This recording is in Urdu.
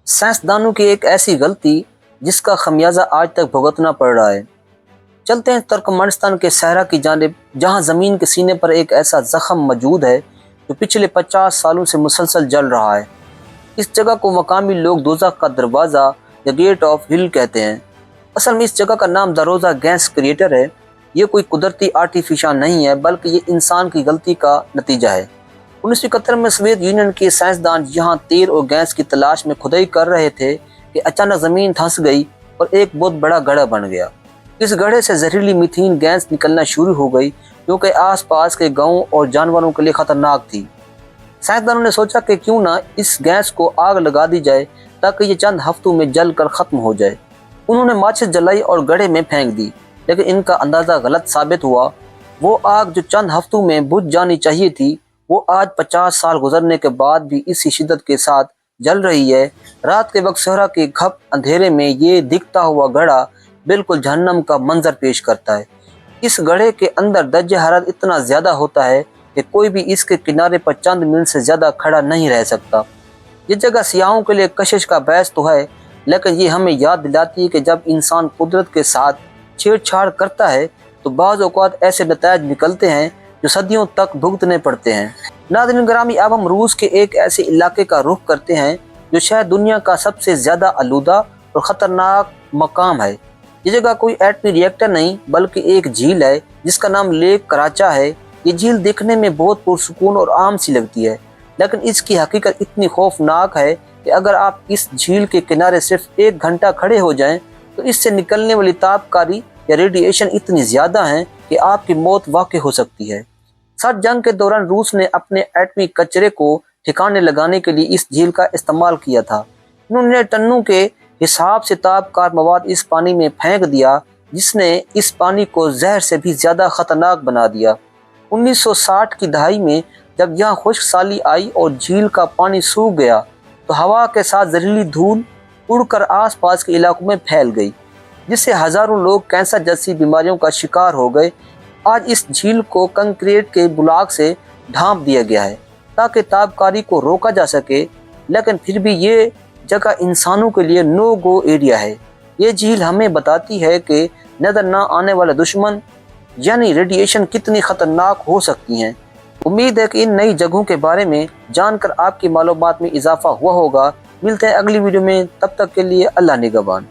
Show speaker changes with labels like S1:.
S1: سائنسدانوں کی ایک ایسی غلطی جس کا خمیازہ آج تک بھگتنا پڑ رہا ہے۔ چلتے ہیں ترکمانستان کے صحرا کی جانب، جہاں زمین کے سینے پر ایک ایسا زخم موجود ہے جو پچھلے 50 سالوں سے مسلسل جل رہا ہے۔ اس جگہ کو مقامی لوگ دوزخ کا دروازہ یا گیٹ آف ہیل کہتے ہیں۔ اصل میں اس جگہ کا نام دروزہ گیس کریٹر ہے۔ یہ کوئی قدرتی آرٹیفیشل نہیں ہے، بلکہ یہ انسان کی غلطی کا نتیجہ ہے۔ 1971 میں سوویت یونین کے سائنسدان یہاں تیل اور گیس کی تلاش میں کھدائی کر رہے تھے کہ اچانک زمین دھنس گئی اور ایک بہت بڑا گڑھا بن گیا۔ اس گڑھے سے زہریلی میتھین گیس نکلنا شروع ہو گئی، جو کہ آس پاس کے گاؤں اور جانوروں کے لیے خطرناک تھی۔ سائنسدانوں نے سوچا کہ کیوں نہ اس گیس کو آگ لگا دی جائے تاکہ یہ چند ہفتوں میں جل کر ختم ہو جائے۔ انہوں نے ماچس جلائی اور گڑھے میں پھینک دی، لیکن ان کا اندازہ غلط ثابت ہوا۔ وہ آگ جو چند ہفتوں میں بجھ جانی چاہیے تھی، وہ آج 50 سال گزرنے کے بعد بھی اسی شدت کے ساتھ جل رہی ہے۔ رات کے وقت صحرا کے گھپ اندھیرے میں یہ دکھتا ہوا گڑھا بالکل جہنم کا منظر پیش کرتا ہے۔ اس گڑھے کے اندر درجہ حرارت اتنا زیادہ ہوتا ہے کہ کوئی بھی اس کے کنارے پر چند منٹ سے زیادہ کھڑا نہیں رہ سکتا۔ یہ جگہ سیاحوں کے لیے کشش کا باعث تو ہے، لیکن یہ ہمیں یاد دلاتی ہے کہ جب انسان قدرت کے ساتھ چھیڑ چھاڑ کرتا ہے تو بعض اوقات ایسے نتائج نکلتے ہیں جو صدیوں تک بھگتنے پڑتے ہیں۔ ناظرین گرامی، اب ہم روس کے ایک ایسے علاقے کا رخ کرتے ہیں جو شاید دنیا کا سب سے زیادہ آلودہ اور خطرناک مقام ہے۔ یہ جگہ کوئی ایٹمی ری ایکٹر نہیں، بلکہ ایک جھیل ہے جس کا نام لیک کراچا ہے۔ یہ جھیل دیکھنے میں بہت پرسکون اور عام سی لگتی ہے، لیکن اس کی حقیقت اتنی خوفناک ہے کہ اگر آپ اس جھیل کے کنارے صرف 1 گھنٹہ کھڑے ہو جائیں تو اس سے نکلنے والی تابکاری یا ریڈیئیشن اتنی زیادہ ہیں کہ آپ کی موت واقع ہو سکتی ہے۔ سرد جنگ کے دوران روس نے اپنے ایٹمی کچرے کو ٹھکانے لگانے کے لیے اس جھیل کا استعمال کیا تھا۔ انہوں نے ٹنوں کے حساب سے تابکار مواد اس پانی میں پھینک دیا، جس نے اس پانی کو زہر سے بھی زیادہ خطرناک بنا دیا۔ 1960 کی دہائی میں جب یہاں خشک سالی آئی اور جھیل کا پانی سوکھ گیا تو ہوا کے ساتھ زہریلی دھول اڑ کر آس پاس کے علاقوں میں پھیل گئی، جس سے ہزاروں لوگ کینسر جیسی بیماریوں کا شکار ہو گئے۔ آج اس جھیل کو کنکریٹ کے بلاک سے ڈھانپ دیا گیا ہے تاکہ تابکاری کو روکا جا سکے، لیکن پھر بھی یہ جگہ انسانوں کے لیے نو گو ایریا ہے۔ یہ جھیل ہمیں بتاتی ہے کہ نظر نہ آنے والے دشمن یعنی ریڈیئیشن کتنی خطرناک ہو سکتی ہیں۔ امید ہے کہ ان نئی جگہوں کے بارے میں جان کر آپ کی معلومات میں اضافہ ہوا ہوگا۔ ملتے ہیں اگلی ویڈیو میں، تب تک کے لیے اللہ نگہبان۔